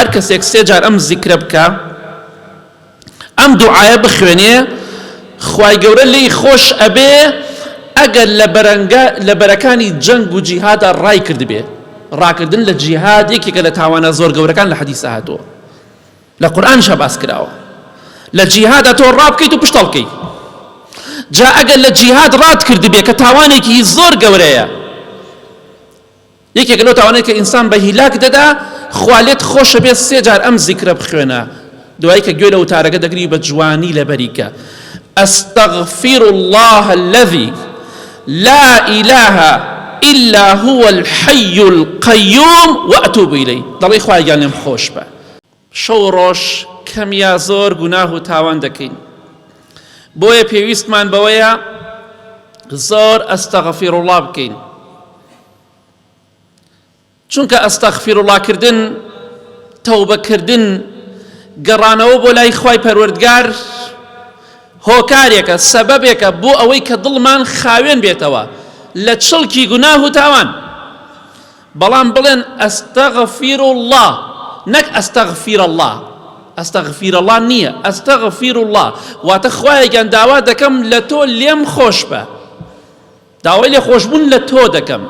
هەر کەسێک سێ جار ئەم زیکرە بکە، ئەم دوعایە بخوێنێ، خوای گەورە لێی خۆش ئەبێ ئەگەر لە بەرەکانی جەنگ و جیهادا ڕای کرد بێ. ڕاکردن لە جیهاد یەکێکە لە تاوانە زۆر گەورەکان لە حەدیثە هاتووە، لە قورئانشە باس کراوە. لە جیهادا تۆ ڕابکەیت و پشتەڵ بکەیت، جا ئەگەر لە جیهاد ڕات کرد بێ کە تاوانێکی زۆر گەورەیە، یەکێک لەو تاوانەیە کە ئینسان بە هیلاک دەدا، خوا لێت خۆشە بێت سێ جار ئەم زیکرە بخوێنە، دوایی کە گوێ لە وتارەکە دەگری بە جوانی لەبەریکە. ئەستەغفیر الله الذي لا إله إلا هو الحي القيوم وأتوب إليه. دڵی خوای گیان لێم خۆش بە. شەو ڕۆژ کەم یا زۆر گوناه و تاوان دەکەین، بۆیە پێویستمان بەوەیە زۆر ئەستەغفیر الله بکەین، چونکە ئەستەغفیر الله کردن، تەوبەکردن، گەڕانەوە بۆ لای خوای پەروەردگار هۆکارێکە، سەبەبێکە بۆ ئەوەی کە دڵمان خاوێن بێتەوە لە چڵکی گوناه و تاوان. بەڵام بڵێن ئەستەغفیر الله، نەک ئەستەغفیر الله. ئەستەغفیر الله نییە، ئەستەغفیر الله واتە خوایەکیان داوا دەکەم لە تۆ لێم خۆش بە، داوای لێ خۆشبوون لە تۆ دەکەم.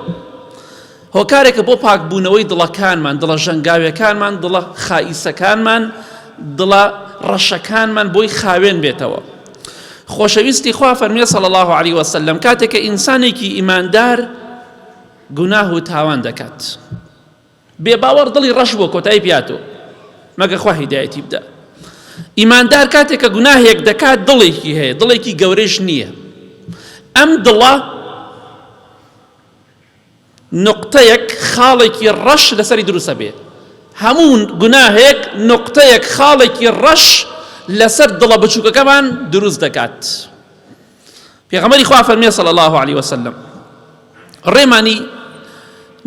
هۆکارێکە بۆ پاکبوونەوەی دڵەکانمان، دڵە ژەنگاویەکانمان، دڵە خائیسەکانمان، دڵە ڕەشەکانمان بۆی خاوێن بێتەوە. خۆشەویستی خوا فەرمێ صلی الله علیه وسلم کاتێک کە ئینسانێکی ئیماندار گوناه و تاوان دەکات، بێباوەڕ دڵی ڕەش بۆ کۆتایی پیاتۆ، مەگە خوا هیدایەتی بدە. ئیماندار کاتێک کە گوناهێک دەکات دڵێکی هەیە، دڵێکی گەورەش نییە. ئەم دڵە نقطەیەک خاڵێکی ڕەش لەسەری دروستە بێ. هەموو گوناهێک نقطەیەک خاڵێکی ڕەش لەسەر دڵە بچووکەکەمان دروست دەکات. پێغەمبەری خوا فەرمێ صلی الله علیه وسلم ڕێمانی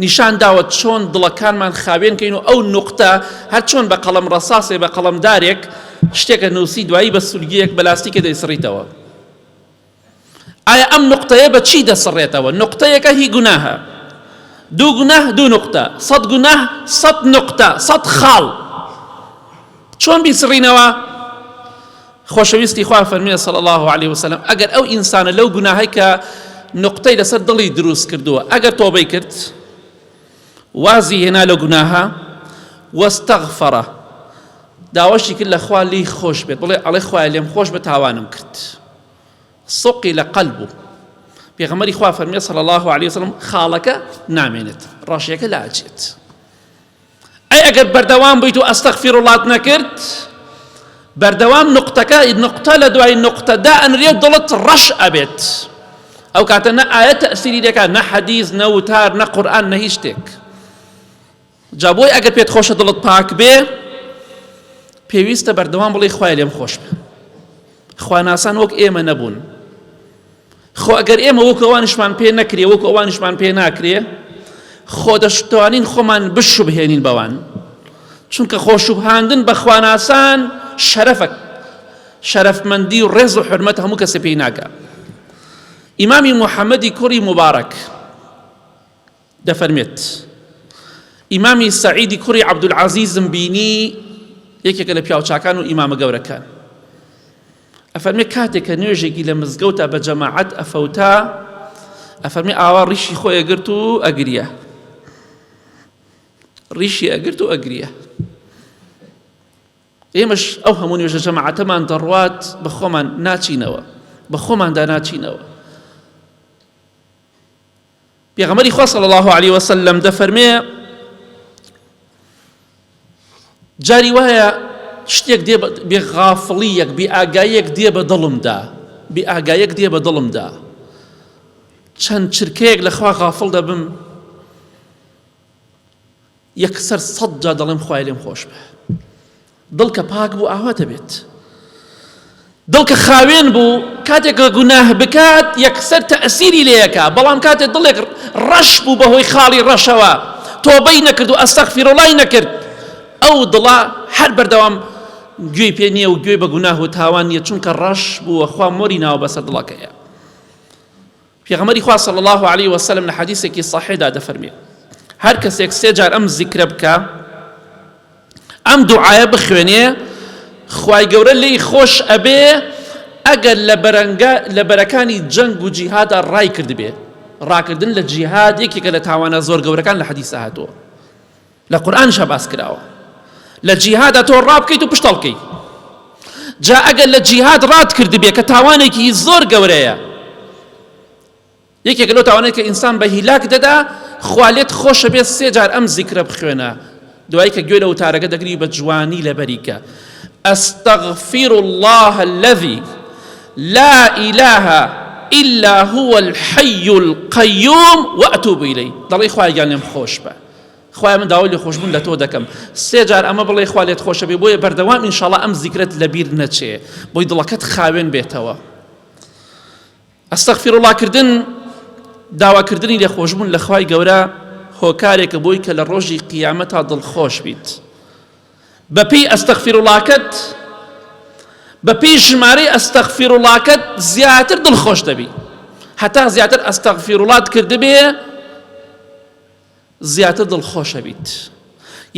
نیشان داوە چۆن دڵەکانمان خاوێن کەین و ئەو نقطە هەر چۆن بە قەڵەم ڕەساسێ بە قەڵەمدارێک شتێکە نووسی دوایی بە سولگیەک بە لاستیکە دەیسڕیتەوە. ئایا ئەم نقطەیە بە چی دەسڕێتەوە؟ نقطەیەکە هی گوناهە، دوو گوناه دوو نقطە، سەد گوناه سەد نقطە، سەد خاڵ. چۆن بیسڕینەوە؟ خۆشەویستی خوا فەرمێ صلی الله علیه وسلم ئەگەر ئەو ئینسانە لەو گوناهەی کە نقطەی لەسەر دڵی دروست کردووە ئەگەر تۆبەی کرد، وازی هێنا لە گوناهە، وەستەغفەرە، داوەشی کرد لە خوا لی خۆش بێت، بڵێ ئەڵێ خوایە لێم خۆش بە تاوانم کرد، سوقی لە قەلب بوو. پێغەمبەری خوا فەرمێ صلی الله علیه وسلم خاڵەکە نامێنێت، ڕەشیەکە لاچێت. ئەی ئەگەر بەردەوام بیت و ئەستەغفیر اللهت نەکرد، بەردەوام نقطە لە دوای نقطەدا ئەنرێت دڵت ڕەش ئەبێت. ئەو کاتە نە ئاەت تەئسیری دەکات، نە حەدیث، نە وتار، نە قورئان، نە هیچ شتێک. جا بۆی ئەگەر پێت خۆشە دڵت پاک بێ، پێویستە بەردەوام بڵێ خوایە لێم خۆش بێ. خواناسان وەک ئێمە نەبوون. خۆ ئەگەر ئێمە وەکو ئەوانشمان پێ نەکرێ، وەکو ئەوانشمان پێ ناکرێ، خۆ دەشتوانین خۆمان بشوبهێنین بەوان، چونکە خۆشوبهاندن بە خواناسان شەرەفە، شەرەفمەندی و ڕێز و حورمەت هەموو کەسێ پێی ناکا. ئیمامی محەممەدی کوڕی مبارەک دەفەرمێت، ئیمامی سەعیدی کوڕی عەبدولعەزیزم بینی، یەکێکە لە پیاوچاکان و ئیمامە گەورەکان، ئەفەرمێ کاتێک کە نوێژێکی لە مزگەوتە بە جەماعەت ئەفەوتا، ئەفەرمێ ئاوا ڕیشی خۆی ئەگرت و ئەگریە، ڕیشی ئەگرت و ئەگریە. ئێمەش ئەو هەموو نوێژە جەماعەتەمان دەڕوات بە خۆمان ناچینەوە، بە خۆماندا ناچینەوە. پێغەمبەری خوا صلی الله علیه وسلم دەفەرمێ جاری وایە شتێک دێ بێ غافڵیەک، بێ ئاگاییەک دێ بە دڵمدا، بێ ئاگایەک دێ بە دڵمدا، چەند چرکەیەک لە خوا غافڵ دەبم، یەکسەر سەد جا دەڵێم خوای لێم خۆش بێ. دڵ کە پاک بوو ئاوا دەبێت، دڵ کە خاوێن بوو کاتێک کە گوناه بکات یەکسەر تەئسیری لێیەکا، بەڵام کاتێک دڵێک ڕەش بوو بەهۆی خاڵی ڕەشەوە، تۆبەی نەکرد و ئەستەغفیرڵڵای نەکرد، ئەو دڵە هەر بەردەوام گوێی پێ نییە و گوێی بە گوناه و تاوان نییە، چونکە ڕەش بووە، خوا مۆری ناوە بەسەر دڵەکەیە. پێغەمبەری خوا صلی الله علیه وسلم لە حەدیثێکی صەحیحدا دەفەرمێ هەر کەسێک سێ جار ئەم زیکرە بکە، ئەم دوعایە بخوێنێ خوای گەورە لێی خۆش ئەبێ ئەگەر لە بەرەکانی جەنگ و جیهادا ڕای کرد بێ. ڕاکردن لە جیهاد یەکێکە لە تاوانە زۆر گەورەکان لە حەدیثە هاتووە، لە قورئانشە باس کراوە. لە جیهادا تۆ ڕابکەیت و پشتەڵکەیت. جا ئەگەر لە جیهاد ڕات کرد بێ کە تاوانێکی زۆر گەورەیە، یەکێک لەو تاوانەیە کە ئینسان بە هیلاک دەدا، خوا لێت خۆشە بێت 3 جار ئەم زیکرە بخوێنە، دوایی کە گوێ لە وتارەکە دەگری بە جوانی لەبەریکە. ئەستەغفیر الله الذي لا إله إلا هو الحي القيوم وأتوب إليه. دڵی خوای گیان لێم خۆش بە، خوای من داوای لێ خۆشبوون لە تۆ دەکەم. 3 جار ئەمە بڵێ خوا لێت خۆشە بێ، بۆیە بەردەوام ئینشاڵڵا ئەم زیکرەت لەبیر نەچێ، بۆی دڵەکەت خاوێن بێتەوە. ئەستەغفیر الله کردن، داواکردنی لێ خۆشبوون لە خوای گەورە هۆکارێکە بۆی کە لە ڕۆژی قیامەتا دڵخۆش بیت. بەپێی ئەستەغفیر اللهکەت، بەپێی ژمارەی ئەستەغفیر اللهکەت زیاتر دڵخۆش دەبی. هەتا زیاتر ئەستەغفیر اللهت کردبێ زیاتر دڵخۆشە بیت.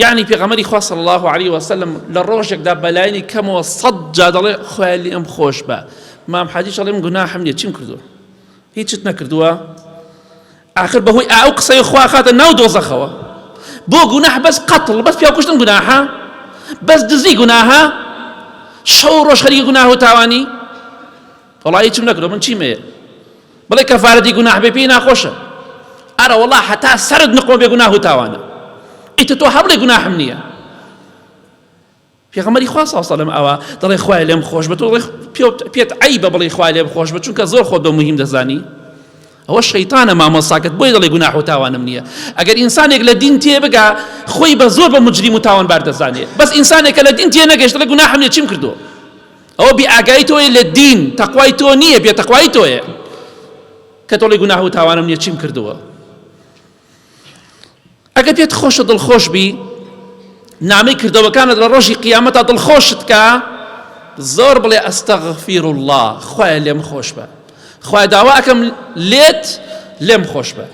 یعنی پێغەمبەری خوا صلی الله علیه وسلم لە ڕۆژێکدا بەلایانی کەمەوە 100 جا دەڵێ خوای لێم خۆش بە. مام حەدیث ئەڵێم گوناحم نییە، چیم کردووە؟ هیچت نەکردووە. آخر بەهۆی ئەو قسەی خوا خاتە ناو دۆزەخەوە. بۆ گوناح بەس قەتڵ، بەس پیا کوشتن گوناحە، بەس دزی گوناحە، شەو ڕۆژ خەریکی گوناح و تاوانی. وەڵی هیچم نەکردووە، من چیمەیە؟ بڵێ کەفارەتی گوناح بێ پێی ناخۆشە. ئەرە وەڵا هەتا سەرت نقمە بێ گوناح و تاوانە. ئیتر تۆ هەبڵێ گوناحم نییە. پێغەمبەری خوا صلی الله علیه و سلم ئەوە دەڵێ خوای لێم خۆش بە، تۆ پێت عەیبە بڵێ خوای لێم خۆش بە، چونکە زۆر خۆت بە مهم دەزانی. ئەوە شەیتانە مامۆستاکەت، بۆی دەڵێ گوناح و تاوانم نییە. ئەگەر ئینسانێک لە دین تێبگا خۆی بە زۆر بە مجریم و تاوانبار دەزانێت، بەس ئینسانێکە لە دین تێ نەگەیشت دەڵێ گوناحم نییە، چیم کردووە؟ ئەوە بێئاگایی تۆیە لە دین، تەقوای تۆ نییە، بێتەقوای تۆیە کە تۆڵی گوناح و تاوانم نییە، چیم کردووە؟ ئەگەر پێت خۆشە دڵخۆش بی، نامەی کردەوەکانت لە ڕۆژی قیامەتا دڵخۆشت کە، زۆر بڵێ ئەستەغفیر الله، خوایە لێم خۆش بە، خوای داوا ئەکەم لێت لێم خۆش بە.